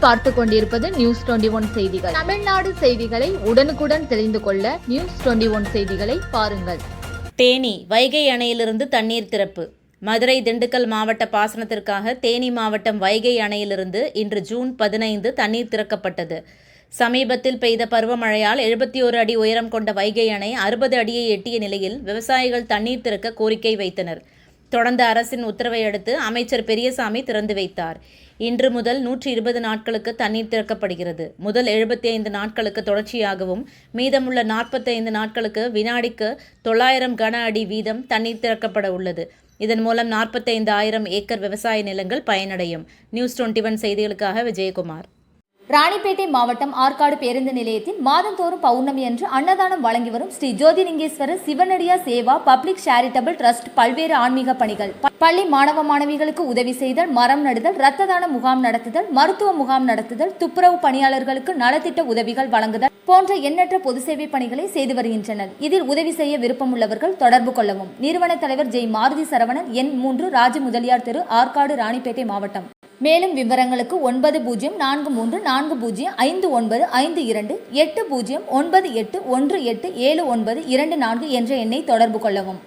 நீங்கள் பார்த்து கொண்டிருப்பது நியூஸ் 21 செய்திகள். தமிழ்நாடு செய்திகளை உடனுக்குடன் தெரிந்து கொள்ள நியூஸ் 21 செய்திகளை பாருங்கள். தேனி வைகை அணையிலிருந்து தண்ணீர் திறப்பு. மதுரை திண்டுக்கல் மாவட்ட பாசனத்திற்காக தேனி மாவட்டம் வைகை அணையிலிருந்து இன்று ஜூன் 15 தண்ணீர் திறக்கப்பட்டது. சமீபத்தில் பெய்த பருவமழையால் 71 அடி உயரம் கொண்ட வைகை அணை 60 அடியை எட்டிய நிலையில் விவசாயிகள் தண்ணீர் திறக்க கோரிக்கை வைத்தனர். தொடர்ந்து அரசின் உத்தரவை அடுத்து அமைச்சர் பெரியசாமி திறந்து வைத்தார். இன்று முதல் 120 நாட்களுக்கு தண்ணீர் திறக்கப்படுகிறது. முதல் 75 நாட்களுக்கு தொடர்ச்சியாகவும் மீதமுள்ள 45 நாட்களுக்கு வினாடிக்கு 900 கன அடி வீதம் தண்ணீர் திறக்கப்பட உள்ளது. இதன் மூலம் 45,000 ஏக்கர் விவசாய நிலங்கள் பயனடையும். நியூஸ் 21 செய்திகளுக்காக விஜயகுமார். ராணிப்பேட்டை மாவட்டம் ஆற்காடு பேருந்து நிலையத்தில் மாதந்தோறும் பௌர்ணமி அன்று அன்னதானம் வழங்கி வரும் Sri Jothilingeswarar சிவனடியா Seva public charitable trust பல்வேறு ஆன்மீக பணிகள், பள்ளி மாணவ மாணவிகளுக்கு உதவி செய்தல், மரம் நடுதல், இரத்த தான முகாம் நடத்துதல், மருத்துவ முகாம் நடத்துதல், துப்புரவு பணியாளர்களுக்கு நலத்திட்ட உதவிகள் வழங்குதல் போன்ற எண்ணற்ற பொது சேவை பணிகளை செய்து வருகின்றனர். இதில் உதவி செய்ய விருப்பமுள்ளவர்கள் தொடர்பு கொள்ளவும். நிறுவன தலைவர் ஜெய் மாருதி சரவணன், எண் 3, ராஜு முதலியார் தெரு, ஆற்காடு, ராணிப்பேட்டை மாவட்டம். மேலும் விவரங்களுக்கு 9040405952 80981879 என்ற எண்ணை தொடர்பு கொள்ளவும்.